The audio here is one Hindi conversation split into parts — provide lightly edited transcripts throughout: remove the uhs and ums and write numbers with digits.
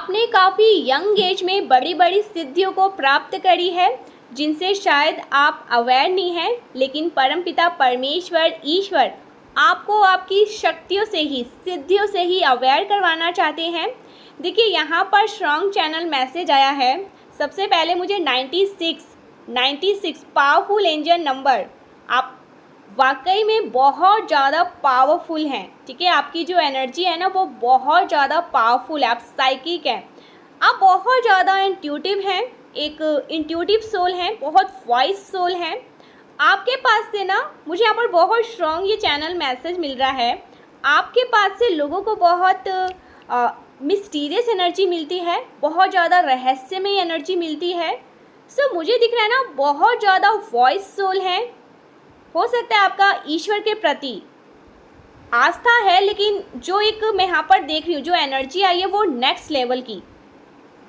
आपने काफ़ी यंग एज में बड़ी बड़ी सिद्धियों को प्राप्त करी है जिनसे शायद आप अवेयर नहीं हैं, लेकिन परमपिता परमेश्वर ईश्वर आपको आपकी शक्तियों से ही सिद्धियों से ही अवेयर करवाना चाहते हैं। देखिए यहाँ पर स्ट्रॉन्ग चैनल मैसेज आया है। सबसे पहले मुझे 96 पावरफुल एंजल नंबर। आप वाकई में बहुत ज़्यादा पावरफुल हैं, ठीक है। आपकी जो एनर्जी है ना वो बहुत ज़्यादा पावरफुल है। आप साइकिक हैं, आप बहुत ज़्यादा इंट्यूटिव हैं, एक इंट्यूटिव सोल हैं, बहुत वॉइस सोल हैं। आपके पास से ना मुझे यहाँ पर बहुत स्ट्रॉन्ग ये चैनल मैसेज मिल रहा है। आपके पास से लोगों को बहुत मिस्टीरियस एनर्जी मिलती है, बहुत ज़्यादा रहस्यमय एनर्जी मिलती है। सो मुझे दिख रहा है ना बहुत ज़्यादा वॉइस सोल हैं। हो सकता है आपका ईश्वर के प्रति आस्था है, लेकिन जो एक मैं यहाँ पर देख रही हूँ जो एनर्जी आई है वो नेक्स्ट लेवल की।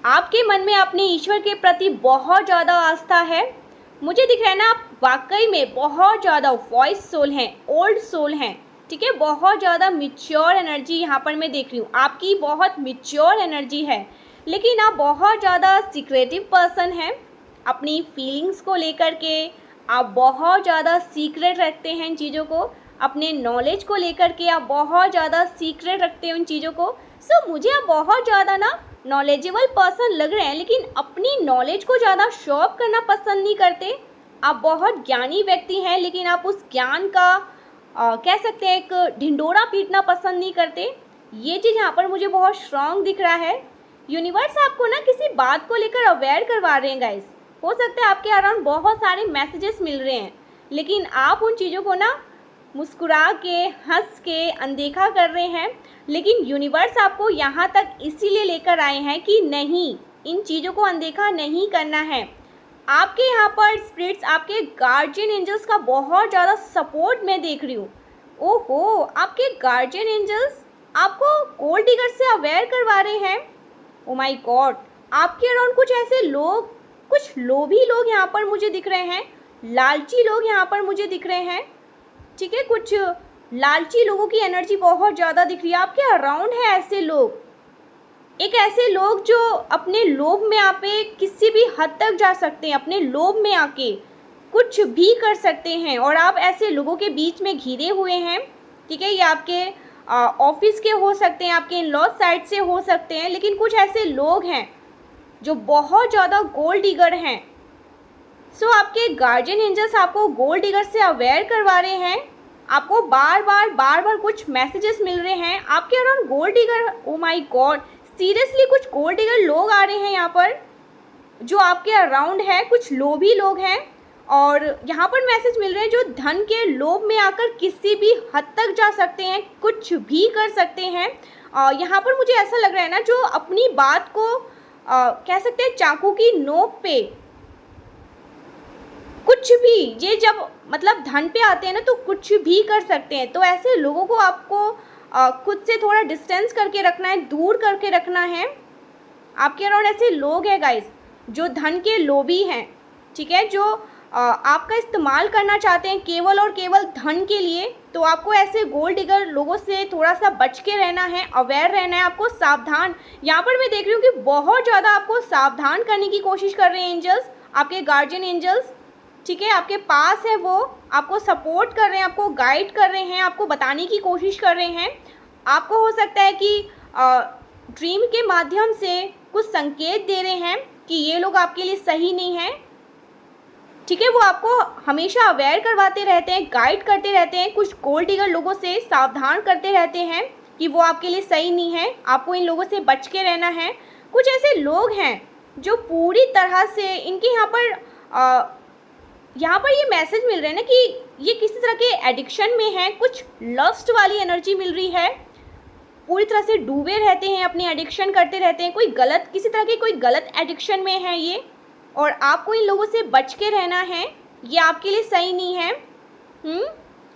आपके मन में अपने ईश्वर के प्रति बहुत ज़्यादा आस्था है। मुझे दिख रहा है ना आप वाकई में बहुत ज़्यादा वॉइस सोल हैं, ओल्ड सोल हैं, ठीक है। बहुत ज़्यादा मिच्योर एनर्जी यहाँ पर मैं देख रही हूँ। आपकी बहुत मिच्योर एनर्जी है, लेकिन आप बहुत ज़्यादा सीक्रेटिव पर्सन हैं। अपनी फीलिंग्स को लेकर के आप बहुत ज़्यादा सीक्रेट रखते हैं इन चीज़ों को। अपने नॉलेज को लेकर के आप बहुत ज़्यादा सीक्रेट रखते हो इन चीज़ों को। सो मुझे आप बहुत ज़्यादा ना नॉलेजेबल पर्सन लग रहे हैं, लेकिन अपनी नॉलेज को ज़्यादा शो ऑफ करना पसंद नहीं करते। आप बहुत ज्ञानी व्यक्ति हैं, लेकिन आप उस ज्ञान का कह सकते हैं एक ढिंडोरा पीटना पसंद नहीं करते। ये चीज़ यहाँ पर मुझे बहुत स्ट्रॉन्ग दिख रहा है। यूनिवर्स आपको ना किसी बात को लेकर अवेयर करवा रहे हैं गाइस। हो सकता है आपके अराउंड बहुत सारे मैसेजेस मिल रहे हैं, लेकिन आप उन चीज़ों को ना मुस्कुरा के हंस के अनदेखा कर रहे हैं। लेकिन यूनिवर्स आपको यहाँ तक इसीलिए लेकर आए हैं कि नहीं, इन चीज़ों को अनदेखा नहीं करना है। आपके यहाँ पर स्पिरिट्स, आपके गार्जियन एंजल्स का बहुत ज़्यादा सपोर्ट मैं देख रही हूँ। ओहो, आपके गार्जियन एंजल्स आपको गोल्ड डिगर से अवेयर करवा रहे हैं। ओ माय गॉड, आपके अराउंड कुछ ऐसे लोग, कुछ लोभी लोग यहाँ पर मुझे दिख रहे हैं, लालची लोग यहाँ पर मुझे दिख रहे हैं, ठीक है। कुछ लालची लोगों की एनर्जी बहुत ज़्यादा दिख रही है। आपके अराउंड है ऐसे लोग, एक ऐसे लोग जो अपने लोभ में आके किसी भी हद तक जा सकते हैं, अपने लोभ में आके कुछ भी कर सकते हैं, और आप ऐसे लोगों के बीच में घिरे हुए हैं, ठीक है। ये आपके ऑफिस के हो सकते हैं, आपके इन लॉ साइड से हो सकते हैं, लेकिन कुछ ऐसे लोग हैं जो बहुत ज़्यादा गोल्ड डिगर हैं। सो आपके गार्जियन एंजल्स आपको गोल्ड डिगर से अवेयर करवा रहे हैं। आपको बार बार कुछ मैसेजेस मिल रहे हैं। आपके around gold digger, O my God, seriously कुछ गोल्ड डिगर लोग आ रहे हैं यहाँ पर जो आपके अराउंड है। कुछ लोभी लोग हैं, और यहाँ पर मैसेज मिल रहे हैं जो धन के लोभ में आकर किसी भी हद तक जा सकते हैं, कुछ भी कर सकते हैं। यहाँ पर मुझे ऐसा लग रहा है ना जो अपनी बात को कह सकते हैं चाकू की नोक पे कुछ भी, ये जब मतलब धन पे आते हैं ना तो कुछ भी कर सकते हैं। तो ऐसे लोगों को आपको खुद से थोड़ा डिस्टेंस करके रखना है, दूर करके रखना है। आपके अराउंड ऐसे लोग हैं गाइस जो धन के लोभी हैं, ठीक है, जो आपका इस्तेमाल करना चाहते हैं केवल और केवल धन के लिए। तो आपको ऐसे गोल्ड डिगर लोगों से थोड़ा सा बच के रहना है, अवेयर रहना है, आपको सावधान। यहाँ पर मैं देख रही हूँ कि बहुत ज़्यादा आपको सावधान करने की कोशिश कर रहे हैं एंजल्स, आपके गार्जियन एंजल्स, ठीक है। आपके पास है, वो आपको सपोर्ट कर रहे हैं, आपको गाइड कर रहे हैं, आपको बताने की कोशिश कर रहे हैं। आपको हो सकता है कि ड्रीम के माध्यम से कुछ संकेत दे रहे हैं कि ये लोग आपके लिए सही नहीं हैं, ठीक है। वो आपको हमेशा अवेयर करवाते रहते हैं, गाइड करते रहते हैं। कुछ गोल्ड डिगर लोगों से सावधान करते रहते हैं कि वो आपके लिए सही नहीं है, आपको इन लोगों से बच के रहना है। कुछ ऐसे लोग हैं जो पूरी तरह से इनके यहाँ पर ये मैसेज मिल रहे हैं ना कि ये किसी तरह के एडिक्शन में है, कुछ लस्ट वाली एनर्जी मिल रही है। पूरी तरह से डूबे रहते हैं, अपनी एडिक्शन करते रहते हैं, कोई गलत, किसी तरह के कोई गलत एडिक्शन में है ये, और आपको इन लोगों से बच के रहना है। ये आपके लिए सही नहीं है।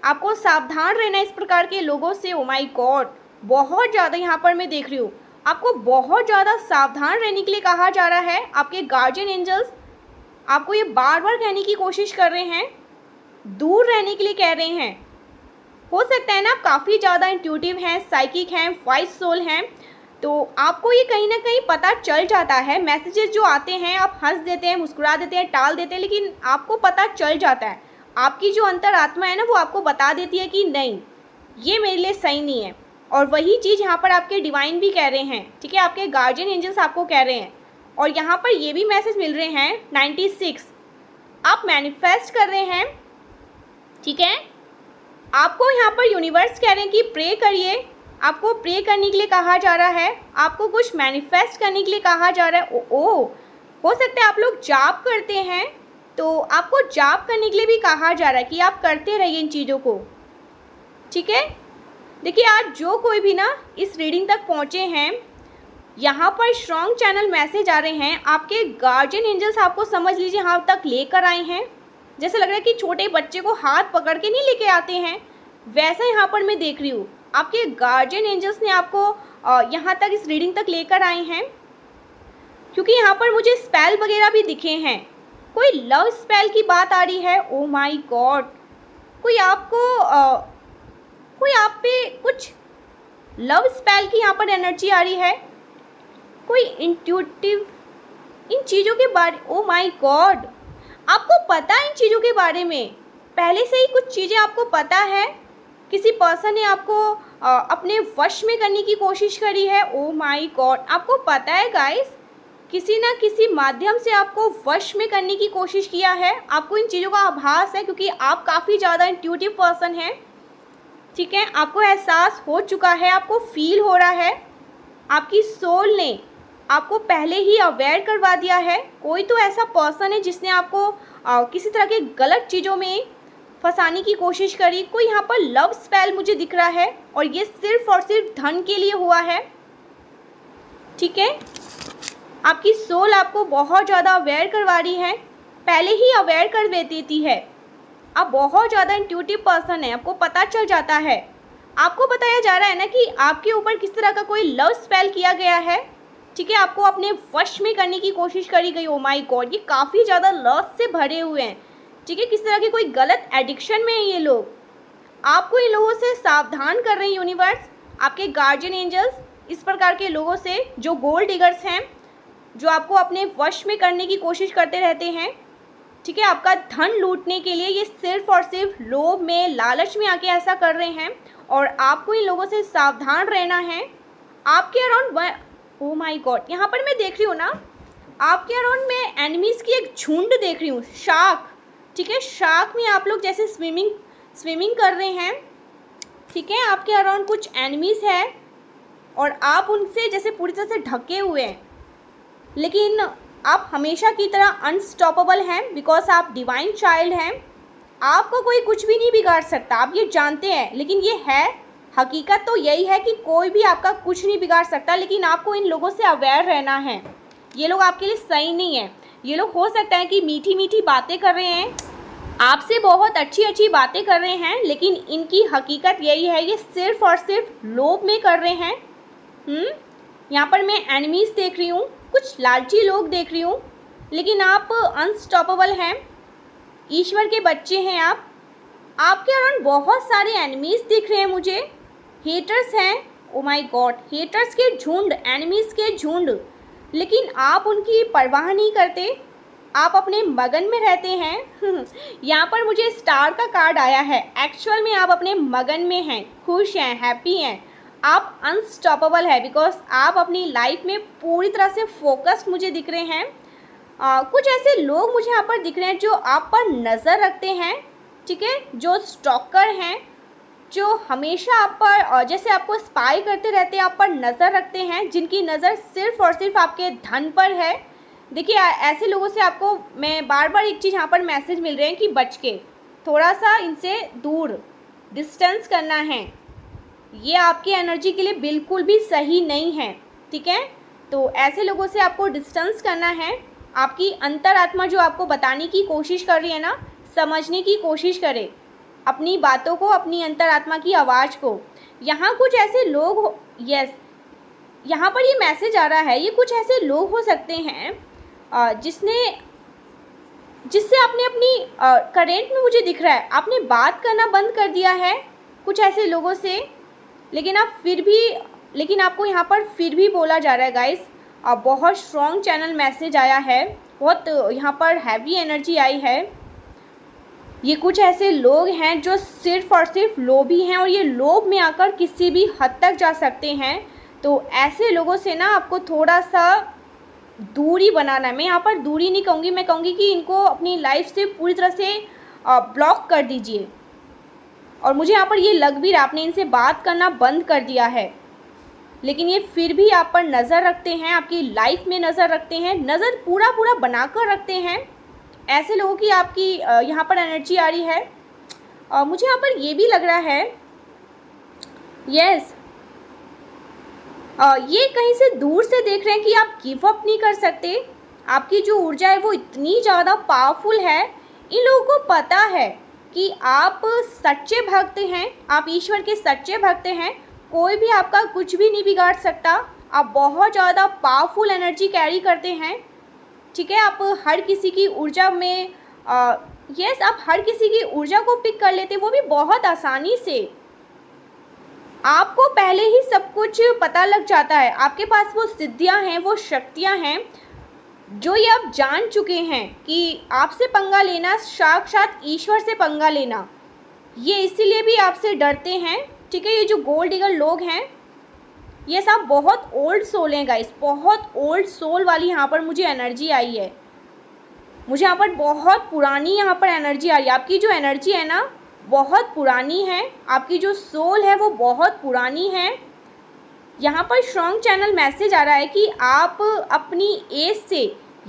आपको सावधान रहना है इस प्रकार के लोगों से। ओ माय गॉड, बहुत ज़्यादा यहाँ पर मैं देख रही हूँ आपको बहुत ज़्यादा सावधान रहने के लिए कहा जा रहा है। आपके गार्जियन एंजल्स आपको ये बार बार कहने की कोशिश कर रहे हैं, दूर रहने के लिए कह रहे हैं। हो सकता है ना आप काफ़ी ज़्यादा इंट्यूटिव हैं, साइकिक हैं, वॉइस सोल हैं, तो आपको ये कहीं ना कहीं पता चल जाता है। मैसेजेस जो आते हैं आप हंस देते हैं, मुस्कुरा देते हैं, टाल देते हैं, लेकिन आपको पता चल जाता है। आपकी जो अंतरात्मा है ना, वो आपको बता देती है कि नहीं, ये मेरे लिए सही नहीं है। और वही चीज़ यहाँ पर आपके डिवाइन भी कह रहे हैं, ठीक है, आपके गार्जियन एंजल्स आपको कह रहे हैं। और यहाँ पर ये भी मैसेज मिल रहे हैं 96, आप मैनिफेस्ट कर रहे हैं, ठीक है। आपको यहाँ पर यूनिवर्स कह रहे हैं कि प्रे करिए, आपको प्रे करने के लिए कहा जा रहा है, आपको कुछ मैनिफेस्ट करने के लिए कहा जा रहा है। हो सकता है आप लोग जाप करते हैं, तो आपको जाप करने के लिए भी कहा जा रहा है कि आप करते रहिए इन चीज़ों को, ठीक है। देखिए, आज जो कोई भी ना इस रीडिंग तक पहुँचे हैं, यहाँ पर स्ट्रॉन्ग चैनल मैसेज आ रहे हैं। आपके गार्जियन एंजल्स आपको समझ लीजिए यहाँ तक लेकर आए हैं। जैसे लग रहा है कि छोटे बच्चे को हाथ पकड़ के नहीं लेके आते हैं, वैसा यहाँ पर मैं देख रही हूँ। आपके गार्जियन एंजल्स ने आपको यहाँ तक इस रीडिंग तक लेकर आए हैं, क्योंकि यहाँ पर मुझे स्पेल वगैरह भी दिखे हैं। कोई लव स्पेल की बात आ रही है। ओ माय गॉड, कोई आप पे कुछ लव स्पेल की यहाँ पर एनर्जी आ रही है। कोई इंट्यूटिव इन चीज़ों के बारे, ओ माय गॉड, आपको पता है इन चीज़ों के बारे में, पहले से ही कुछ चीज़ें आपको पता है। किसी पर्सन ने आपको अपने वश में करने की कोशिश करी है। ओ माय गॉड, आपको पता है गाइस, किसी ना किसी माध्यम से आपको वश में करने की कोशिश किया है। आपको इन चीज़ों का आभास है, क्योंकि आप काफ़ी ज़्यादा इंट्यूटिव पर्सन हैं, ठीक है। आपको एहसास हो चुका है, आपको फील हो रहा है, आपकी सोल ने आपको पहले ही अवेयर करवा दिया है। कोई तो ऐसा पर्सन है जिसने आपको किसी तरह के गलत चीज़ों में फंसाने की कोशिश करी। कोई यहाँ पर लव स्पेल मुझे दिख रहा है, और ये सिर्फ और सिर्फ धन के लिए हुआ है, ठीक है। आपकी सोल आपको बहुत ज़्यादा अवेयर करवा रही है, पहले ही अवेयर कर देती है। आप बहुत ज़्यादा इंट्यूटिव पर्सन है, आपको पता चल जाता है। आपको बताया जा रहा है ना कि आपके ऊपर किस तरह का कोई लव स्पेल किया गया है, ठीक है। आपको अपने वश में करने की कोशिश करी गई। ओ माय गॉड, ये काफ़ी ज़्यादा लव से भरे हुए हैं, ठीक है। किस तरह की कोई गलत एडिक्शन में है ये लोग। आपको इन लोगों से सावधान कर रहे हैं यूनिवर्स, आपके गार्जियन एंजल्स, इस प्रकार के लोगों से जो गोल्ड डिगर्स हैं, जो आपको अपने वश में करने की कोशिश करते रहते हैं, ठीक है। आपका धन लूटने के लिए ये सिर्फ और सिर्फ लोभ में, लालच में आके ऐसा कर रहे हैं, और आपको इन लोगों से सावधान रहना है। आपके अराउंड, ओ माय गॉड, यहाँ पर मैं देख रही हूँ ना, आपके अराउंड में एनिमीज़ की एक झुंड देख रही हूँ, शार्क, ठीक है। शार्क में आप लोग जैसे स्विमिंग कर रहे हैं, ठीक है। आपके अराउंड कुछ एनिमीज़ है, और आप उनसे जैसे पूरी तरह से ढके हुए हैं, लेकिन आप हमेशा की तरह अनस्टॉपेबल हैं, बिकॉज आप डिवाइन चाइल्ड हैं। आपको कोई कुछ भी नहीं बिगाड़ सकता, आप ये जानते हैं। लेकिन ये है हकीकत, तो यही है कि कोई भी आपका कुछ नहीं बिगाड़ सकता, लेकिन आपको इन लोगों से अवेयर रहना है। ये लोग आपके लिए सही नहीं है। ये लोग हो सकता है कि मीठी मीठी बातें कर रहे हैं, आपसे बहुत अच्छी अच्छी बातें कर रहे हैं, लेकिन इनकी हकीकत यही है, ये सिर्फ और सिर्फ लोभ में कर रहे हैं। यहाँ पर मैं एनिमीज़ देख रही हूँ, कुछ लालची लोग देख रही हूँ, लेकिन आप अनस्टॉपेबल हैं, ईश्वर के बच्चे हैं आप। आपके अराउंड बहुत सारे एनिमीज़ दिख रहे हैं मुझे, हेटर्स हैं। ओ माय गॉड, हेटर्स के झुंड, एनिमीज़ के झुंड, लेकिन आप उनकी परवाह नहीं करते, आप अपने मगन में रहते हैं। यहाँ पर मुझे स्टार का कार्ड आया है। एक्चुअल में आप अपने मगन में हैं, खुश हैं, हैप्पी हैं, आप अनस्टॉपेबल है, बिकॉज आप अपनी लाइफ में पूरी तरह से फोकस्ड मुझे दिख रहे हैं। कुछ ऐसे लोग मुझे यहाँ पर दिख रहे हैं जो आप पर नज़र रखते हैं, ठीक है, जो स्टॉकर हैं, जो हमेशा आप पर जैसे आपको स्पाई करते रहते हैं, आप पर नज़र रखते हैं, जिनकी नज़र सिर्फ और सिर्फ आपके धन पर है। देखिए, ऐसे लोगों से आपको मैं बार बार एक चीज़ यहाँ पर मैसेज मिल रहे हैं कि बच के, थोड़ा सा इनसे दूर डिस्टेंस करना है। ये आपकी एनर्जी के लिए बिल्कुल भी सही नहीं है, ठीक है। तो ऐसे लोगों से आपको डिस्टेंस करना है। आपकी अंतरात्मा जो आपको बताने की कोशिश कर रही है ना, समझने की कोशिश करें अपनी बातों को, अपनी अंतरात्मा की आवाज़ को। यहाँ कुछ ऐसे लोग यस, यहाँ पर ये मैसेज आ रहा है, ये कुछ ऐसे लोग हो सकते हैं जिससे आपने अपनी करेंट में मुझे दिख रहा है आपने बात करना बंद कर दिया है कुछ ऐसे लोगों से, लेकिन आप फिर भी लेकिन आपको यहाँ पर फिर भी बोला जा रहा है गाइस, बहुत स्ट्रॉन्ग चैनल मैसेज आया है, बहुत यहाँ पर हैवी एनर्जी आई है। ये कुछ ऐसे लोग हैं जो सिर्फ और सिर्फ लोभी हैं और ये लोभ में आकर किसी भी हद तक जा सकते हैं। तो ऐसे लोगों से ना आपको थोड़ा सा दूरी बनाना है। मैं यहाँ पर दूरी नहीं कहूँगी, मैं कहूँगी कि इनको अपनी लाइफ से पूरी तरह से ब्लॉक कर दीजिए। और मुझे यहाँ पर ये लग भी रहा आपने इनसे बात करना बंद कर दिया है, लेकिन ये फिर भी आप पर नज़र रखते हैं, आपकी लाइफ में नज़र रखते हैं, नज़र पूरा पूरा बना कर रखते हैं। ऐसे लोगों की आपकी यहाँ पर एनर्जी आ रही है। मुझे यहाँ पर ये भी लग रहा है, यस, ये कहीं से दूर से देख रहे हैं कि आप गिव अप नहीं कर सकते। आपकी जो ऊर्जा है वो इतनी ज़्यादा पावरफुल है। इन लोगों को पता है कि आप सच्चे भक्त हैं, आप ईश्वर के सच्चे भक्त हैं, कोई भी आपका कुछ भी नहीं बिगाड़ सकता। आप बहुत ज़्यादा पावरफुल एनर्जी कैरी करते हैं, ठीक है। आप हर किसी की ऊर्जा में यस, आप हर किसी की ऊर्जा को पिक कर लेते हैं, वो भी बहुत आसानी से। आपको पहले ही सब कुछ पता लग जाता है, आपके पास वो सिद्धियां हैं, वो शक्तियां हैं जो ये आप जान चुके हैं कि आपसे पंगा लेना साक्षात ईश्वर से पंगा लेना। ये इसीलिए भी आपसे डरते हैं, ठीक है। ये जो गोल्ड डिगर लोग हैं ये सब बहुत ओल्ड सोल हैं गाइस, बहुत ओल्ड सोल वाली यहाँ पर मुझे एनर्जी आई है। मुझे यहाँ पर बहुत पुरानी यहाँ पर एनर्जी आ रही है। आपकी जो एनर्जी है ना बहुत पुरानी है, आपकी जो सोल है वो बहुत पुरानी है। यहाँ पर स्ट्रॉन्ग चैनल मैसेज आ रहा है कि आप अपनी एज से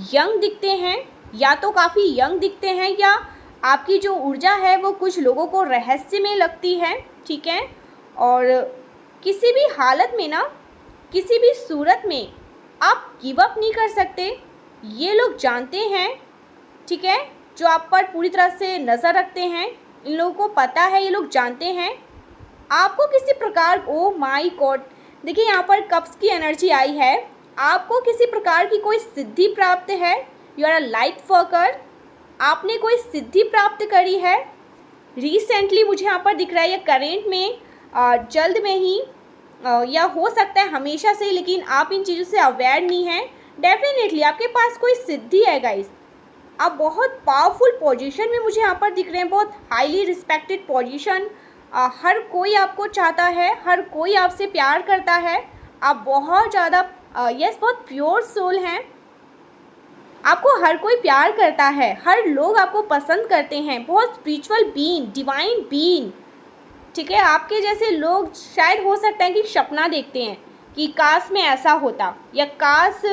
यंग दिखते हैं, या तो काफ़ी यंग दिखते हैं, या आपकी जो ऊर्जा है वो कुछ लोगों को रहस्यमय लगती है, ठीक है। और किसी भी हालत में ना, किसी भी सूरत में आप गिव अप नहीं कर सकते, ये लोग जानते हैं, ठीक है। जो आप पर पूरी तरह से नज़र रखते हैं, इन लोगों को पता है, ये लोग जानते हैं आपको किसी प्रकार, ओ माय गॉड, देखिए यहाँ पर कप्स की एनर्जी आई है। आपको किसी प्रकार की कोई सिद्धि प्राप्त है, you are a light worker, आपने कोई सिद्धि प्राप्त करी है रिसेंटली, मुझे यहाँ पर दिख रहा है, या करेंट में, जल्द में ही, या हो सकता है हमेशा से, लेकिन आप इन चीज़ों से अवेयर नहीं हैं। डेफिनेटली आपके पास कोई सिद्धि है गाइस, आप बहुत पावरफुल पोजीशन में मुझे यहाँ पर दिख रहे हैं, बहुत हाईली रिस्पेक्टेड पोजीशन। हर कोई आपको चाहता है, हर कोई आपसे प्यार करता है, आप बहुत ज़्यादा यस बहुत प्योर सोल हैं, आपको हर कोई प्यार करता है, हर लोग आपको पसंद करते हैं, बहुत स्पिरिचुअल बीइंग, डिवाइन बीइंग, ठीक है। आपके जैसे लोग शायद हो सकता है कि सपना देखते हैं कि काश में ऐसा होता, या काश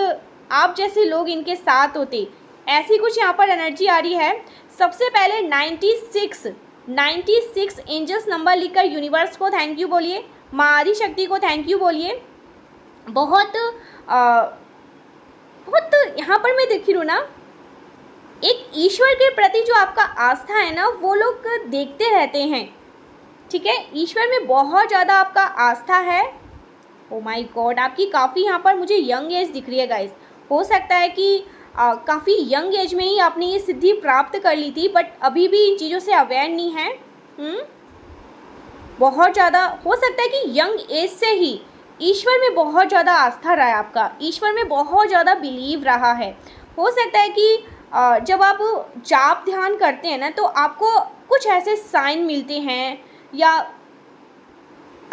आप जैसे लोग इनके साथ होते, ऐसी कुछ यहाँ पर एनर्जी आ रही है। सबसे पहले 96 एंजल्स नंबर लिखकर यूनिवर्स को थैंक यू बोलिए, माँ आदि शक्ति को थैंक यू बोलिए। बहुत यहाँ पर मैं देख रही हूँ ना, एक ईश्वर के प्रति जो आपका आस्था है ना वो लोग देखते रहते हैं, ठीक है। ईश्वर में बहुत ज़्यादा आपका आस्था है। ओ माय गॉड, आपकी काफ़ी यहाँ पर मुझे यंग एज दिख रही है गाइस। हो सकता है कि काफ़ी यंग एज में ही आपने ये सिद्धि प्राप्त कर ली थी, बट अभी भी इन चीज़ों से अवेयर नहीं है। बहुत ज़्यादा हो सकता है कि यंग एज से ही ईश्वर में बहुत ज़्यादा आस्था रहा है आपका, ईश्वर में बहुत ज़्यादा बिलीव रहा है। हो सकता है कि जब आप जाप ध्यान करते हैं ना तो आपको कुछ ऐसे साइन मिलते हैं, या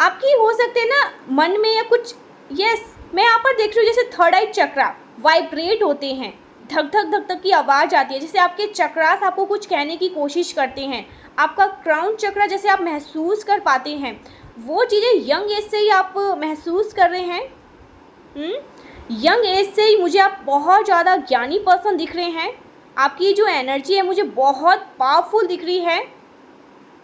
आपकी हो सकते हैं ना मन में, या कुछ, यस, मैं यहाँ पर देख रही हूँ जैसे थर्ड आई चक्रा वाइब्रेट होते हैं, धक धक धक धक की आवाज़ आती है, जैसे आपके चक्रास आपको कुछ कहने की कोशिश करते हैं। आपका क्राउन चक्रा जैसे आप महसूस कर पाते हैं, वो चीज़ें यंग एज से ही आप महसूस कर रहे हैं। यंग एज से ही मुझे आप बहुत ज़्यादा ज्ञानी पर्सन दिख रहे हैं। आपकी जो एनर्जी है मुझे बहुत पावरफुल दिख रही है,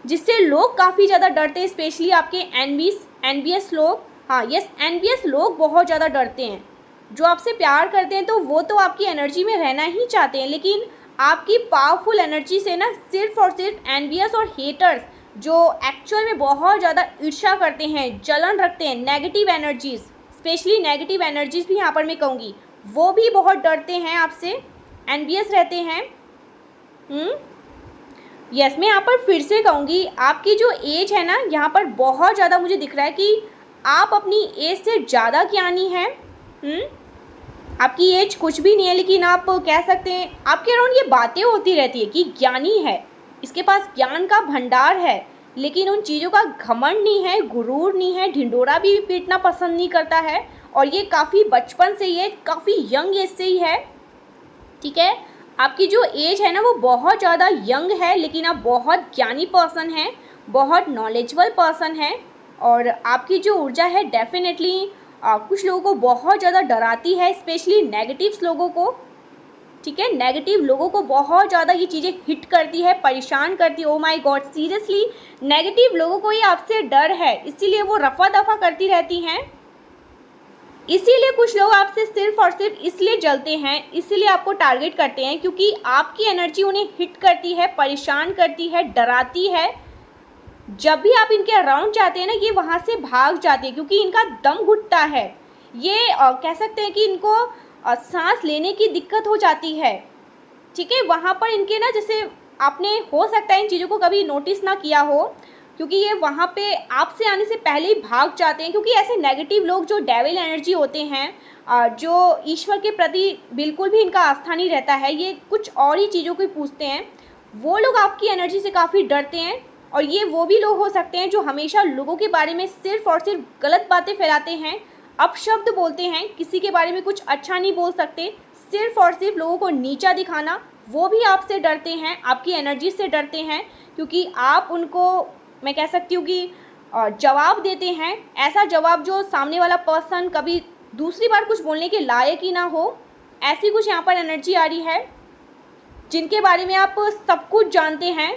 जिससे लोग काफ़ी ज़्यादा डरते हैं, स्पेशली आपके एनबीएस लोग। हाँ यस, एनबीएस लोग बहुत ज़्यादा डरते हैं। जो आपसे प्यार करते हैं तो वो तो आपकी एनर्जी में रहना ही चाहते हैं, लेकिन आपकी पावरफुल एनर्जी से ना सिर्फ और सिर्फ एनबीएस और हेटर्स जो एक्चुअल में बहुत ज़्यादा ईर्ष्या करते हैं, जलन रखते हैं, negative energies, specially negative energies भी यहाँ पर मैं कहूँगी, वो भी बहुत डरते हैं आपसे, एनबीएस रहते हैं। यस, मैं यहाँ पर फिर से कहूँगी, आपकी जो एज है ना यहाँ पर बहुत ज़्यादा मुझे दिख रहा है कि आप अपनी एज से ज़्यादा ज्ञानी हैं। आपकी एज कुछ भी नहीं है, लेकिन आप कह सकते हैं आपके अराउंड ये बातें होती रहती है कि ज्ञानी है, इसके पास ज्ञान का भंडार है, लेकिन उन चीज़ों का घमंड नहीं है, गुरूर नहीं है, ढिंढोरा भी पीटना पसंद नहीं करता है। और ये काफ़ी बचपन से ही है, काफ़ी यंग एज से ही है। ठीक है, आपकी जो एज है ना वो बहुत ज़्यादा यंग है, लेकिन आप बहुत ज्ञानी पर्सन हैं, बहुत नॉलेजेबल पर्सन हैं। और आपकी जो ऊर्जा है डेफिनेटली कुछ लोगों को बहुत ज़्यादा डराती है, स्पेशली नेगेटिव्स लोगों को। ठीक है, नेगेटिव लोगों को बहुत ज़्यादा ये चीज़ें हिट करती है, परेशान करती है। ओ माय गॉड, सीरियसली नेगेटिव लोगों को ये आपसे डर है, इसीलिए वो रफा दफा करती रहती हैं। इसीलिए कुछ लोग आपसे सिर्फ और सिर्फ इसलिए जलते हैं, इसीलिए आपको टारगेट करते हैं, क्योंकि आपकी एनर्जी उन्हें हिट करती है, परेशान करती है, डराती है। जब भी आप इनके अराउंड जाते हैं ना, ये वहाँ से भाग जाते हैं, क्योंकि इनका दम घुटता है। ये कह सकते हैं कि इनको सांस लेने की दिक्कत हो जाती है। ठीक है, वहाँ पर इनके ना, जैसे आपने हो सकता है इन चीज़ों को कभी नोटिस ना किया हो, क्योंकि ये वहाँ पे आपसे आने से पहले ही भाग जाते हैं। क्योंकि ऐसे नेगेटिव लोग जो डेविल एनर्जी होते हैं, जो ईश्वर के प्रति बिल्कुल भी इनका आस्था नहीं रहता है, ये कुछ और ही चीज़ों को पूछते हैं, वो लोग आपकी एनर्जी से काफ़ी डरते हैं। और ये वो भी लोग हो सकते हैं जो हमेशा लोगों के बारे में सिर्फ और सिर्फ गलत बातें फैलाते हैं, अपशब्द बोलते हैं, किसी के बारे में कुछ अच्छा नहीं बोल सकते, सिर्फ और सिर्फ लोगों को नीचा दिखाना। वो भी आपसे डरते हैं, आपकी एनर्जी से डरते हैं, क्योंकि आप उनको, मैं कह सकती हूँ कि जवाब देते हैं, ऐसा जवाब जो सामने वाला पर्सन कभी दूसरी बार कुछ बोलने के लायक ही ना हो। ऐसी कुछ यहाँ पर एनर्जी आ रही है, जिनके बारे में आप सब कुछ जानते हैं।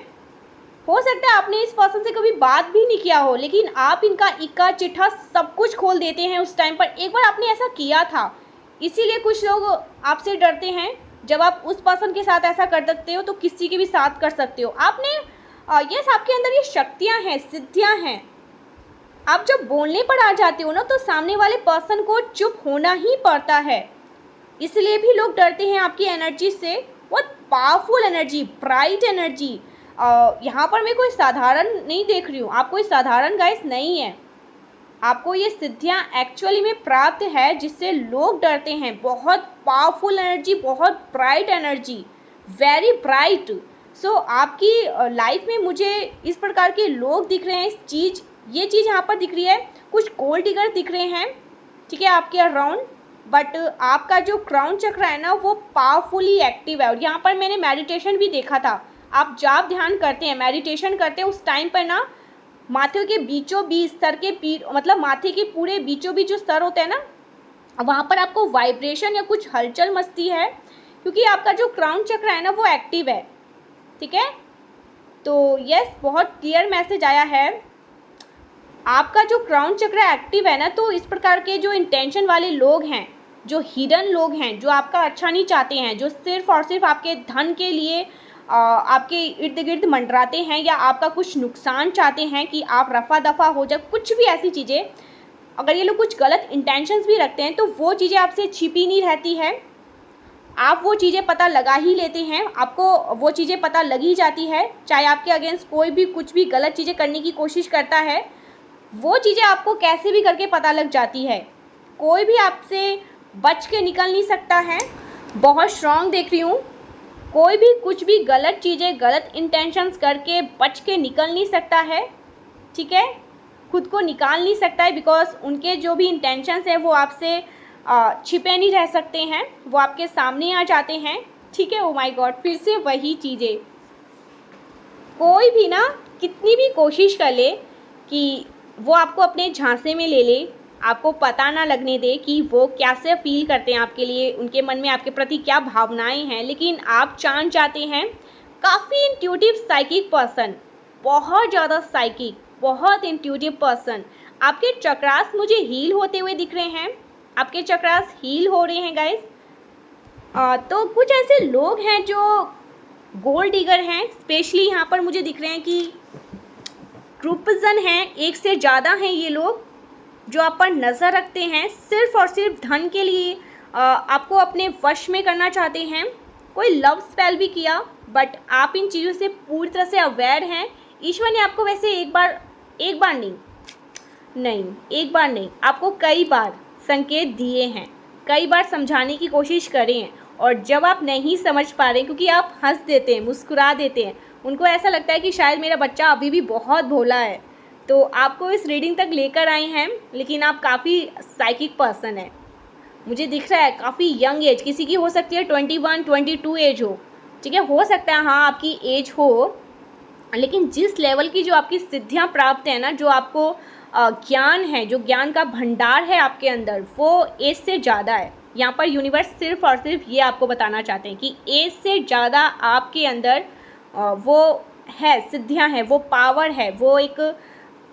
हो सकता है आपने इस पर्सन से कभी बात भी नहीं किया हो, लेकिन आप इनका इक्का चिट्ठा सब कुछ खोल देते हैं उस टाइम पर। एक बार आपने ऐसा किया था, इसीलिए कुछ लोग आपसे डरते हैं। जब आप उस पर्सन के साथ ऐसा कर सकते हो तो किसी के भी साथ कर सकते हो। आपने यस, आपके अंदर ये शक्तियाँ हैं, सिद्धियाँ हैं। आप जब बोलने पर आ जाते हो ना, तो सामने वाले पर्सन को चुप होना ही पड़ता है। इसलिए भी लोग डरते हैं आपकी एनर्जी से। बहुत पावरफुल एनर्जी, ब्राइट एनर्जी। यहाँ पर मैं कोई साधारण नहीं देख रही हूँ, आप कोई साधारण गाइस नहीं है। आपको ये सिद्धियाँ एक्चुअली में प्राप्त है, जिससे लोग डरते हैं। बहुत पावरफुल एनर्जी, बहुत ब्राइट एनर्जी, वेरी ब्राइट। सो आपकी लाइफ में मुझे इस प्रकार के लोग दिख रहे हैं। ये चीज़ यहाँ पर दिख रही है। कुछ गोल्ड डिगर दिख रहे हैं, ठीक है, आपके अराउंड। बट आपका जो क्राउन चक्र है ना, वो पावरफुली एक्टिव है। और यहाँ पर मैंने मेडिटेशन भी देखा था। आप जाप ध्यान करते हैं, मेडिटेशन करते हैं, उस टाइम पर ना माथे के बीचों बीच, सर के मतलब माथे के पूरे बीचों बीच जो सर होता है ना, वहाँ पर आपको वाइब्रेशन या कुछ हलचल मचती है, क्योंकि आपका जो क्राउन चक्र है ना वो एक्टिव है। ठीक है, तो यस, बहुत क्लियर मैसेज आया है। आपका जो क्राउन चक्र एक्टिव है ना, तो इस प्रकार के जो इंटेंशन वाले लोग हैं, जो हिडन लोग हैं, जो आपका अच्छा नहीं चाहते हैं, जो सिर्फ और सिर्फ आपके धन के लिए आपके इर्द गिर्द मंडराते हैं, या आपका कुछ नुकसान चाहते हैं कि आप रफा दफा हो जाए, कुछ भी ऐसी चीज़ें, अगर ये लोग कुछ गलत इंटेंशंस भी रखते हैं, तो वो चीज़ें आपसे छिपी नहीं रहती है। आप वो चीज़ें पता लगा ही लेते हैं, आपको वो चीज़ें पता लगी जाती है। चाहे आपके अगेंस्ट कोई भी कुछ भी गलत चीज़ें करने की कोशिश करता है, वो चीज़ें आपको कैसे भी करके पता लग जाती है। कोई भी आपसे बच के निकल नहीं सकता है। बहुत स्ट्रॉन्ग देख रही हूँ। कोई भी कुछ भी गलत चीज़ें, गलत इंटेंशंस करके बच के निकल नहीं सकता है। ठीक है, खुद को निकाल नहीं सकता है, बिकॉज उनके जो भी इंटेंशंस हैं वो आपसे छिपे नहीं रह सकते हैं, वो आपके सामने आ जाते हैं। ठीक है, ओ माय गॉड, फिर से वही चीज़ें। कोई भी ना कितनी भी कोशिश कर ले कि वो आपको अपने झांसे में ले ले, आपको पता ना लगने दे कि वो कैसे फील करते हैं आपके लिए, उनके मन में आपके प्रति क्या भावनाएं हैं, लेकिन आप जान जाते हैं। काफ़ी इंट्यूटिव साइकिक पर्सन, बहुत ज़्यादा साइकिक, बहुत इंट्यूटिव पर्सन। आपके चक्रास मुझे हील होते हुए दिख रहे हैं, आपके चक्रास हील हो रहे हैं गाइस। तो कुछ ऐसे लोग हैं जो गोल्ड डिगर हैं, स्पेशली यहाँ पर मुझे दिख रहे हैं कि ग्रुपजन हैं, एक से ज़्यादा हैं ये लोग, जो आप पर नज़र रखते हैं, सिर्फ और सिर्फ धन के लिए आपको अपने वश में करना चाहते हैं। कोई लव स्पेल भी किया, बट आप इन चीज़ों से पूरी तरह से अवेयर हैं। ईश्वर ने आपको वैसे एक बार नहीं, नहीं, एक बार नहीं, आपको कई बार संकेत दिए हैं, कई बार समझाने की कोशिश करें हैं, और जब आप नहीं समझ पा रहे क्योंकि आप हंस देते हैं, मुस्कुरा देते हैं, उनको ऐसा लगता है कि शायद मेरा बच्चा अभी भी बहुत भोला है, तो आपको इस रीडिंग तक लेकर आए हैं। लेकिन आप काफ़ी साइकिक पर्सन है, मुझे दिख रहा है, काफ़ी यंग एज, किसी की हो सकती है 21, 22 एज हो, ठीक है, हो सकता है हाँ आपकी एज हो, लेकिन जिस लेवल की जो आपकी सिद्धियां प्राप्त है ना, जो आपको ज्ञान है, जो ज्ञान का भंडार है आपके अंदर, वो एज से ज़्यादा है। यहाँ पर यूनिवर्स सिर्फ और सिर्फ ये आपको बताना चाहते हैं कि एज से ज़्यादा आपके अंदर वो है, सिद्धियां हैं, वो पावर है, वो एक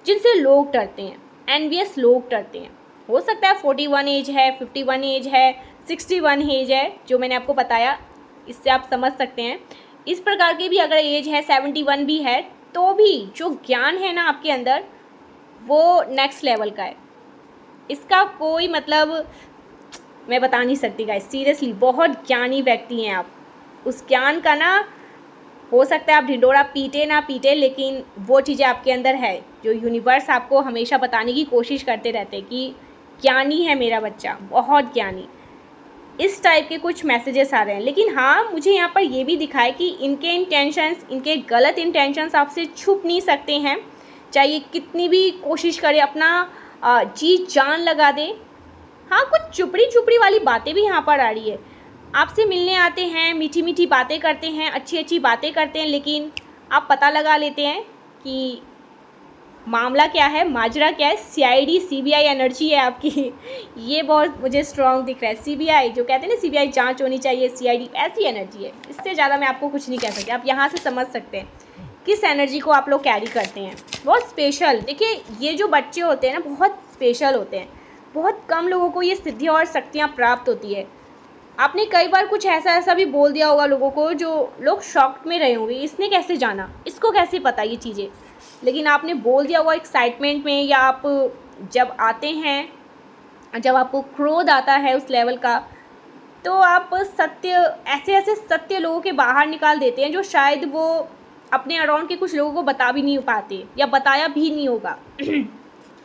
जिनसे लोग डरते हैं, एनवियस लोग डरते हैं। हो सकता है 41 एज है, 51 एज है, 61 एज है, जो मैंने आपको बताया, इससे आप समझ सकते हैं। इस प्रकार की भी अगर एज है, 71 भी है, तो भी जो ज्ञान है ना आपके अंदर, वो नेक्स्ट लेवल का है। इसका कोई मतलब मैं बता नहीं सकती गाइस, सीरियसली बहुत ज्ञानी व्यक्ति हैं आप। उस ज्ञान का ना, हो सकता है आप ढिंडोरा पीटे ना पीटे, लेकिन वो चीज़ें आपके अंदर है जो यूनिवर्स आपको हमेशा बताने की कोशिश करते रहते हैं कि ज्ञानी है मेरा बच्चा, बहुत ज्ञानी। इस टाइप के कुछ मैसेजेस आ रहे हैं। लेकिन हाँ, मुझे यहाँ पर ये भी दिखा है कि इनके इंटेंशंस, इनके गलत इंटेंशंस आपसे छुप नहीं सकते हैं, चाहे कितनी भी कोशिश करे, अपना जी जान लगा दे। हाँ, कुछ चुपड़ी चुपड़ी वाली बातें भी यहाँ पर आ रही है। आपसे मिलने आते हैं, मीठी मीठी बातें करते हैं, अच्छी अच्छी बातें करते हैं, लेकिन आप पता लगा लेते हैं कि मामला क्या है, माजरा क्या है। सीआईडी सीबीआई एनर्जी है आपकी ये बहुत मुझे स्ट्रॉन्ग दिख रहा है। सीबीआई जो कहते हैं ना, सीबीआई जांच होनी चाहिए, सीआईडी ऐसी एनर्जी है। इससे ज़्यादा मैं आपको कुछ नहीं कह सकती। आप यहाँ से समझ सकते हैं किस एनर्जी को आप लोग कैरी करते हैं। बहुत स्पेशल, देखिए ये जो बच्चे होते हैं ना, बहुत स्पेशल होते हैं। बहुत कम लोगों को ये सिद्धियाँ और शक्तियाँ प्राप्त होती है। आपने कई बार कुछ ऐसा भी बोल दिया होगा लोगों को, जो लोग शॉक्ड में रहे होंगे, इसने कैसे जाना, इसको कैसे पता ये चीज़ें, लेकिन आपने बोल दिया होगा एक्साइटमेंट में, या आप जब आते हैं, जब आपको क्रोध आता है उस लेवल का, तो आप सत्य, ऐसे ऐसे सत्य लोगों के बाहर निकाल देते हैं जो शायद वो अपने अराउंड के कुछ लोगों को बता भी नहीं पाते, या बताया भी नहीं होगा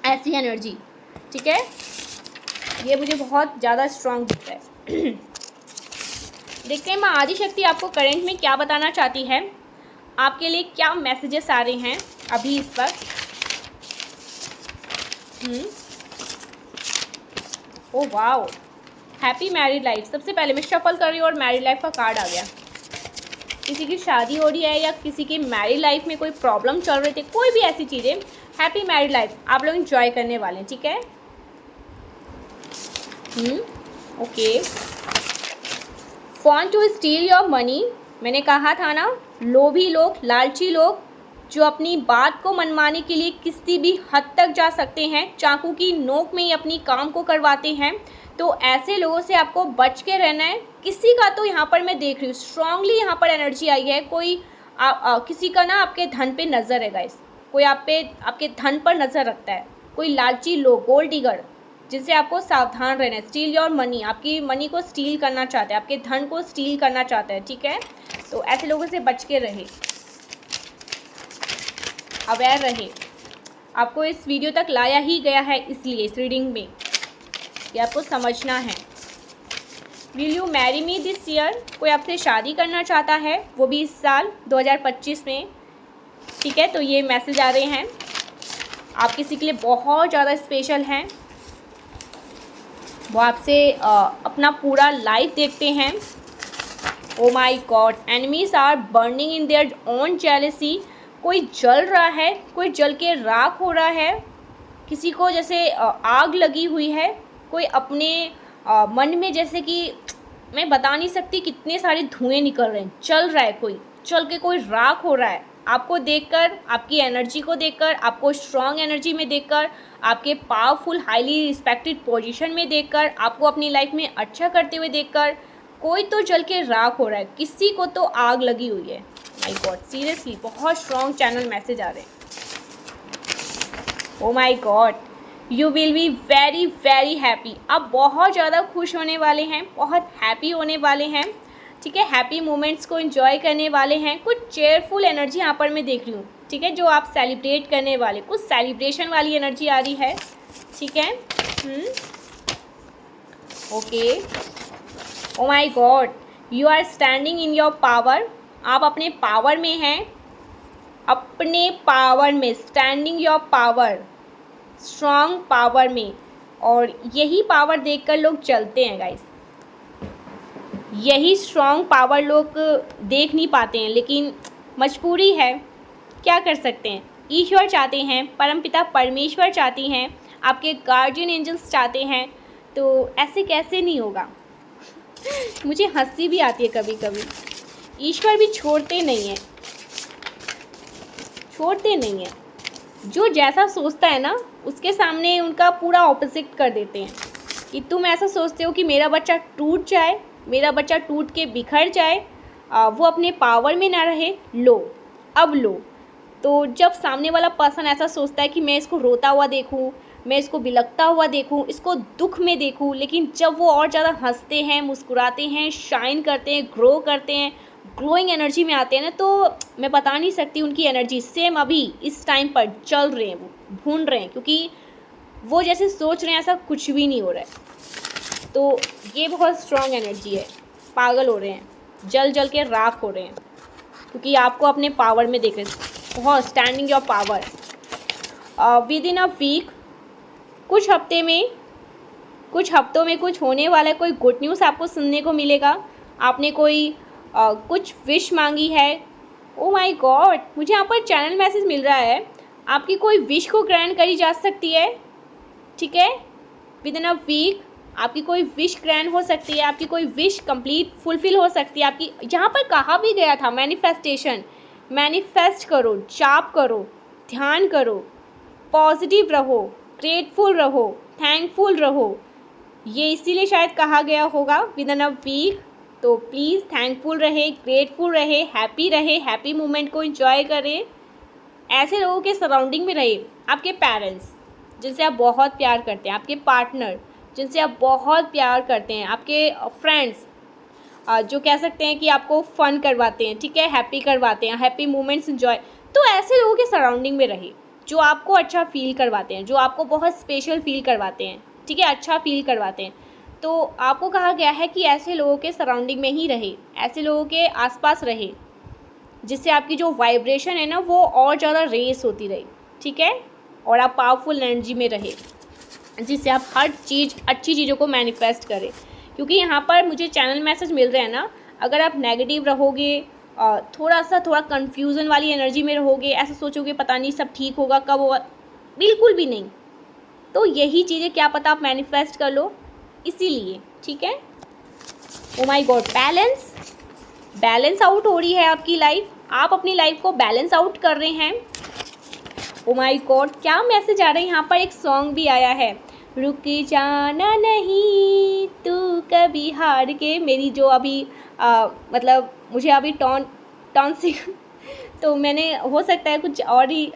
ऐसी एनर्जी, ठीक है। ये मुझे बहुत ज़्यादा स्ट्रॉन्ग दिखता है देखते हैं माँ आदिशक्ति आपको करंट में क्या बताना चाहती है, आपके लिए क्या मैसेजेस आ रहे हैं अभी इस वक्त। Oh wow, happy married life. सबसे पहले मैं शफल कर रही हूँ और मैरिड लाइफ का कार्ड आ गया। किसी की शादी हो रही है, या किसी की मैरिड लाइफ में कोई प्रॉब्लम चल रहे थे, कोई भी ऐसी चीज़ें, हैप्पी मैरिड लाइफ आप लोग एंजॉय करने वाले हैं, ठीक है। Okay, want to steal your money. मैंने कहा था ना, लोभी लोग, लालची लोग, जो अपनी बात को मनवाने के लिए किसी भी हद तक जा सकते हैं, चाकू की नोक में ही अपनी काम को करवाते हैं, तो ऐसे लोगों से आपको बच के रहना है। किसी का तो यहाँ पर मैं देख रही हूँ स्ट्रांगली, यहाँ पर एनर्जी आई है, कोई किसी का ना आपके धन पे नज़र है गाइस, कोई आपके धन पर नज़र रखता है, कोई लालची लोग, गोल्ड डिगर, जिनसे आपको सावधान रहना है। स्टील योर मनी, आपकी मनी को स्टील करना चाहते हैं, आपके धन को स्टील करना चाहते हैं, ठीक है। तो ऐसे लोगों से बच के रहे, अवेयर रहे। आपको इस वीडियो तक लाया ही गया है इसलिए, इस रीडिंग में, कि आपको समझना है। Will you marry me this year. कोई आपसे शादी करना चाहता है, वो भी इस साल 2025 में, ठीक है। तो ये मैसेज आ रहे हैं, आप किसी के लिए बहुत ज़्यादा स्पेशल हैं, वो आपसे अपना पूरा लाइफ देखते हैं। Oh my God, enemies are burning in their own jealousy. कोई जल रहा है, कोई जल के राख हो रहा है, किसी को जैसे आग लगी हुई है, कोई अपने मन में, जैसे कि मैं बता नहीं सकती कितने सारे धुएं निकल रहे हैं, चल रहा है, कोई चल के कोई राख हो रहा है। आपको देखकर, आपकी एनर्जी को देखकर, आपको स्ट्रॉन्ग एनर्जी में देखकर, आपके पावरफुल हाईली रिस्पेक्टेड पोजीशन में देखकर, आपको अपनी लाइफ में अच्छा करते हुए देखकर, कोई तो जल के राख हो रहा है, किसी को तो आग लगी हुई है। माय गॉड, सीरियसली बहुत स्ट्रॉन्ग चैनल मैसेज आ रहे हैं। ओ my God, you will be very very happy. आप बहुत ज़्यादा खुश होने वाले हैं, बहुत हैप्पी होने वाले हैं, ठीक है। हैप्पी मोमेंट्स को एंजॉय करने वाले हैं। कुछ चेयरफुल एनर्जी यहाँ पर मैं देख रही हूँ, ठीक है, जो आप सेलिब्रेट करने वाले, कुछ सेलिब्रेशन वाली एनर्जी आ रही है, ठीक है। Okay, oh my God, you are standing in your power. आप अपने पावर में हैं, अपने पावर में, standing your power, strong power में। और यही पावर देखकर लोग चलते हैं गाइस, यही स्ट्रॉन्ग पावर लोग देख नहीं पाते हैं, लेकिन मजबूरी है, क्या कर सकते हैं। ईश्वर चाहते हैं, परमपिता परमेश्वर चाहती हैं, आपके गार्जियन एंजल्स चाहते हैं, तो ऐसे कैसे नहीं होगा। मुझे हंसी भी आती है कभी कभी। ईश्वर भी छोड़ते नहीं हैं, छोड़ते नहीं हैं। जो जैसा सोचता है ना, उसके सामने उनका पूरा ऑपोजिट कर देते हैं। कि तुम ऐसा सोचते हो कि मेरा बच्चा टूट जाए, मेरा बच्चा टूट के बिखर जाए, वो अपने पावर में ना रहे, लो अब लो। तो जब सामने वाला पर्सन ऐसा सोचता है कि मैं इसको रोता हुआ देखूं, मैं इसको बिलखता हुआ देखूं, इसको दुख में देखूं, लेकिन जब वो और ज़्यादा हंसते हैं, मुस्कुराते हैं, शाइन करते हैं, ग्रो करते हैं, ग्लोइंग एनर्जी में आते हैं ना, तो मैं बता नहीं सकती उनकी एनर्जी सेम अभी इस टाइम पर चल रहे हैं, वो ढूंढ रहे हैं, क्योंकि वो जैसे सोच रहे हैं ऐसा कुछ भी नहीं हो रहा है। तो ये बहुत स्ट्रॉन्ग एनर्जी है, पागल हो रहे हैं, जल जल के राख हो रहे हैं, क्योंकि आपको अपने पावर में देख रहे हैं, बहुत standing your power. Within a week, कुछ हफ्तों में कुछ होने वाला है, कोई गुड न्यूज़ आपको सुनने को मिलेगा। आपने कोई कुछ विश मांगी है। ओ माय गॉड, मुझे यहाँ पर चैनल मैसेज मिल रहा है, आपकी कोई विश को ग्रांट करी जा सकती है, ठीक है। विद इन अ वीक आपकी कोई विश ग्रैंड हो सकती है, आपकी कोई विश कंप्लीट फुलफिल हो सकती है आपकी। यहाँ पर कहा भी गया था मैनिफेस्टेशन, मैनिफेस्ट करो, जाप करो, ध्यान करो, पॉजिटिव रहो, ग्रेटफुल रहो, थैंकफुल रहो, ये इसीलिए शायद कहा गया होगा विद इन अ वीक। तो प्लीज़ थैंकफुल रहे, ग्रेटफुल रहे, हैप्पी मोमेंट को एंजॉय करें, ऐसे लोगों के सराउंडिंग में रहे। आपके पेरेंट्स जिनसे आप बहुत प्यार करते हैं, आपके पार्टनर जिनसे आप बहुत प्यार करते हैं, आपके फ्रेंड्स जो कह सकते हैं कि आपको फ़न करवाते हैं, ठीक है, हैप्पी करवाते हैं, हैप्पी मोमेंट्स एंजॉय। तो ऐसे लोगों के सराउंडिंग में रहे जो आपको अच्छा फील करवाते हैं, जो आपको बहुत स्पेशल फील करवाते हैं, ठीक है, अच्छा फील करवाते हैं। तो आपको कहा गया है कि ऐसे लोगों के सराउंडिंग में ही रहे, ऐसे लोगों के आसपास रहे, जिससे आपकी जो वाइब्रेशन है ना वो और ज़्यादा रेस होती रहे, ठीक है, और आप पावरफुल एनर्जी में रहे, जिससे आप हर चीज़, अच्छी चीज़ों को मैनिफेस्ट करें। क्योंकि यहाँ पर मुझे चैनल मैसेज मिल रहे हैं ना, अगर आप नेगेटिव रहोगे, थोड़ा कन्फ्यूज़न वाली एनर्जी में रहोगे, ऐसा सोचोगे पता नहीं सब ठीक होगा कब होगा, बिल्कुल भी नहीं। तो यही चीज़ें क्या पता आप मैनिफेस्ट कर लो, इसीलिए, ठीक है। ओ माय गॉड, बैलेंस आउट हो रही है आपकी लाइफ, आप अपनी लाइफ को बैलेंस आउट कर रहे हैं। ओ माय गॉड, क्या मैसेज आ रहा है। यहाँ पर एक सॉन्ग भी आया है, रुक जाना नहीं तू कभी हार के। मेरी जो अभी मतलब मुझे अभी टॉन से तो मैंने, हो सकता है कुछ और ही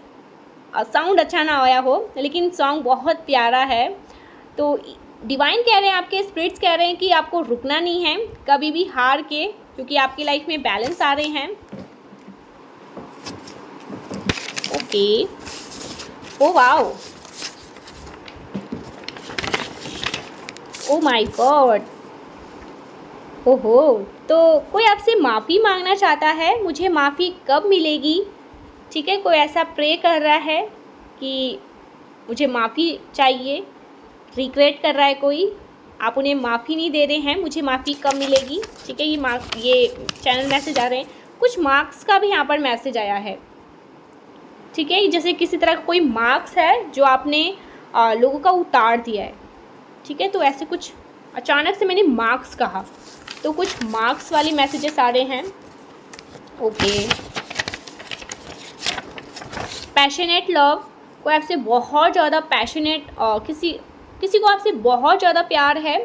साउंड अच्छा ना आया हो, लेकिन सॉन्ग बहुत प्यारा है। तो डिवाइन कह रहे हैं, आपके स्पिरिट्स कह रहे हैं कि आपको रुकना नहीं है कभी भी हार के, क्योंकि आपकी लाइफ में बैलेंस आ रहे हैं। Okay, oh wow, O my God, ओहो। तो कोई आपसे माफ़ी मांगना चाहता है, मुझे माफ़ी कब मिलेगी, ठीक है। कोई ऐसा प्रे कर रहा है कि मुझे माफ़ी चाहिए, रिग्रेट कर रहा है कोई, आप उन्हें माफ़ी नहीं दे रहे हैं, मुझे माफ़ी कब मिलेगी, ठीक है। ये चैनल मैसेज आ रहे हैं। कुछ मार्क्स का भी यहाँ पर मैसेज आया है, ठीक है, जैसे किसी तरह का कोई मार्क्स है जो आपने लोगों का उतार दिया है, ठीक है। तो ऐसे कुछ अचानक से मैंने मार्क्स कहा, तो कुछ मार्क्स वाली मैसेजेस आ रहे हैं। ओके, पैशनेट लव, कोई आपसे बहुत ज़्यादा पैशनेट, किसी को आपसे बहुत ज़्यादा प्यार है,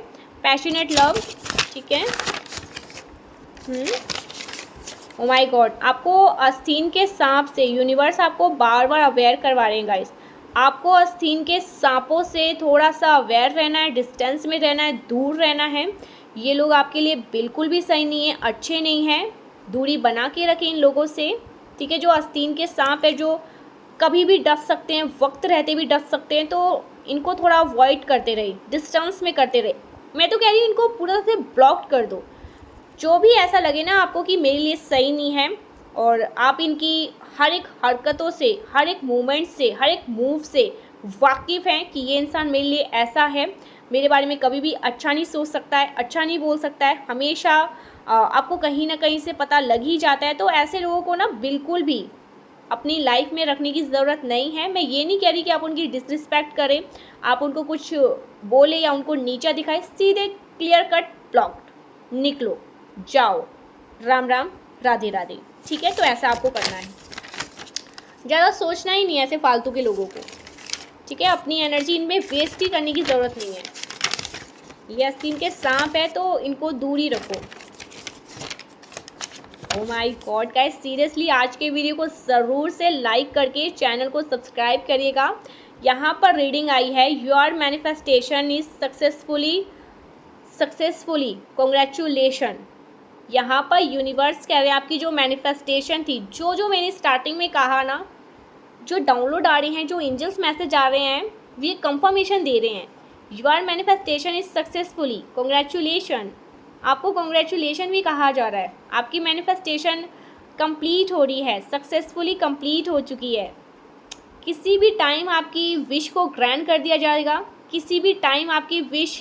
पैशनेट लव, ठीक है। ओ माय गॉड, आपको आस्तीन के सांप से यूनिवर्स आपको बार बार अवेयर करवा रहे हैं गाइस। आपको आस्तीन के सांपों से थोड़ा सा अवेयर रहना है, डिस्टेंस में रहना है, दूर रहना है। ये लोग आपके लिए बिल्कुल भी सही नहीं है, अच्छे नहीं हैं, दूरी बना के रखें इन लोगों से, ठीक है। जो आस्तीन के सांप है, जो कभी भी डस सकते हैं, वक्त रहते भी डस सकते हैं, तो इनको थोड़ा अवॉइड करते रहे, डिस्टेंस में करते रहे। मैं तो कह रही हूँ इनको पूरा से ब्लॉक कर दो। जो भी ऐसा लगे ना आपको कि मेरे लिए सही नहीं है, और आप इनकी हर एक हरकतों से, हर एक मूवमेंट से, हर एक मूव से वाकिफ़ हैं कि ये इंसान मेरे लिए ऐसा है, मेरे बारे में कभी भी अच्छा नहीं सोच सकता है, अच्छा नहीं बोल सकता है, हमेशा आपको कहीं ना कहीं से पता लग ही जाता है। तो ऐसे लोगों को ना बिल्कुल भी अपनी लाइफ में रखने की ज़रूरत नहीं है। मैं ये नहीं कह रही कि आप उनकी डिसरिस्पेक्ट करें, आप उनको कुछ बोले या उनको नीचा दिखाएं, सीधे क्लियर कट ब्लॉक्ड, निकलो, जाओ, राम राम, राधे राधे। ठीक है, तो ऐसा आपको करना है, ज़्यादा सोचना ही नहीं है ऐसे फालतू के लोगों को। ठीक है, अपनी एनर्जी इनमें वेस्ट ही करने की ज़रूरत नहीं है। ये आस्तीन के सांप है तो इनको दूर ही रखो। ओ माय गॉड गाइस, सीरियसली आज के वीडियो को ज़रूर से लाइक करके चैनल को सब्सक्राइब करिएगा। यहाँ पर रीडिंग आई है, your manifestation is successfully congratulation. यहाँ पर यूनिवर्स कह रहे हैं आपकी जो मैनिफेस्टेशन थी, जो मैंने स्टार्टिंग में कहा ना, जो डाउनलोड आ रहे हैं, जो एंजल्स मैसेज आ रहे हैं, ये कंफर्मेशन दे रहे हैं। Your manifestation is successfully congratulation. आपको कॉन्ग्रेचुलेशन भी कहा जा रहा है, आपकी मैनिफेस्टेशन कंप्लीट हो रही है, सक्सेसफुली कंप्लीट हो चुकी है। किसी भी टाइम आपकी विश को ग्रैंड कर दिया जाएगा, किसी भी टाइम आपकी विश,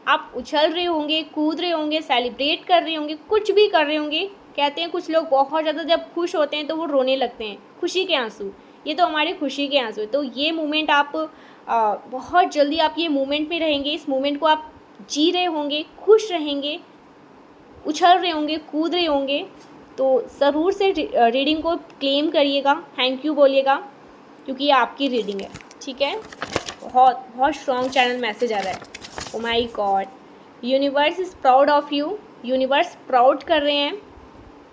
आप उछल रहे होंगे, कूद रहे होंगे, सेलिब्रेट कर रहे होंगे, कुछ भी कर रहे होंगे। कहते हैं कुछ लोग बहुत ज़्यादा जब खुश होते हैं तो वो रोने लगते हैं, खुशी के आंसू। ये तो हमारे खुशी के आंसू है। तो ये मोमेंट आप बहुत जल्दी आप ये मोमेंट में रहेंगे, इस मोमेंट को आप जी रहे होंगे, खुश रहेंगे, उछल रहे होंगे, कूद रहे होंगे। तो ज़रूर से रीडिंग को क्लेम करिएगा, थैंक यू बोलिएगा, क्योंकि ये आपकी रीडिंग है। ठीक है, बहुत बहुत स्ट्रॉन्ग चैनल मैसेज आ रहा है। ओ my God, universe is proud of you. Universe proud कर रहे हैं,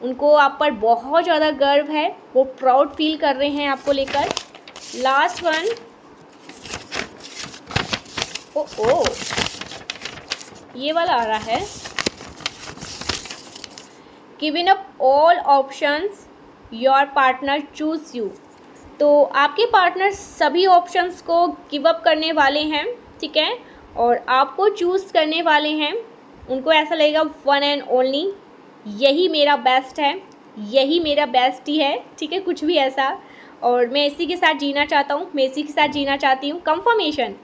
उनको आप पर बहुत ज़्यादा गर्व है, वो प्राउड फील कर रहे हैं आपको लेकर। लास्ट वन, ओ ये वाला आ रहा है, giving up all options your partner choose you. तो आपके पार्टनर सभी ऑप्शंस को गिव अप करने वाले हैं, ठीक है, और आपको चूज़ करने वाले हैं। उनको ऐसा लगेगा वन एंड ओनली यही मेरा बेस्ट है, यही मेरा बेस्ट ही है। ठीक है, कुछ भी ऐसा, और मैं इसी के साथ जीना चाहता हूँ, मैं इसी के साथ जीना चाहती हूँ, कंफर्मेशन।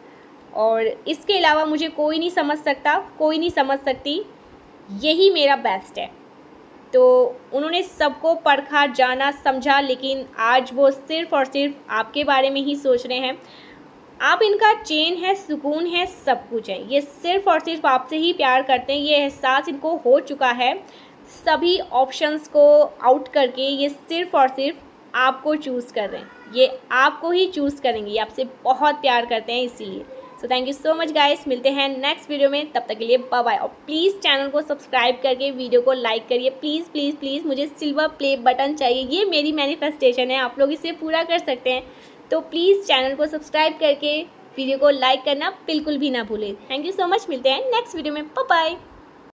और इसके अलावा मुझे कोई नहीं समझ सकता, कोई नहीं समझ सकती, यही मेरा बेस्ट है। तो उन्होंने सबको परखा, जाना, समझा, लेकिन आज वो सिर्फ़ और सिर्फ आपके बारे में ही सोच रहे हैं। आप इनका चैन है, सुकून है, सब कुछ है। ये सिर्फ़ और सिर्फ आपसे ही प्यार करते हैं, ये एहसास इनको हो चुका है। सभी ऑप्शंस को आउट करके ये सिर्फ़ और सिर्फ आपको चूज़ कर रहे हैं, ये आपको ही चूज़ करेंगे, ये आपसे बहुत प्यार करते हैं इसीलिए। So thank you so much guys, मिलते हैं नेक्स्ट वीडियो में, तब तक के लिए बाय बाय। और प्लीज़ चैनल को सब्सक्राइब करके वीडियो को लाइक करिए, प्लीज़ प्लीज़ प्लीज़। मुझे सिल्वर प्ले बटन चाहिए, ये मेरी मैनिफेस्टेशन है, आप लोग इसे पूरा कर सकते हैं। तो प्लीज़ चैनल को सब्सक्राइब करके वीडियो को लाइक करना बिल्कुल भी ना भूलें। थैंक यू सो मच, मिलते हैं नेक्स्ट वीडियो में, बाय बाय।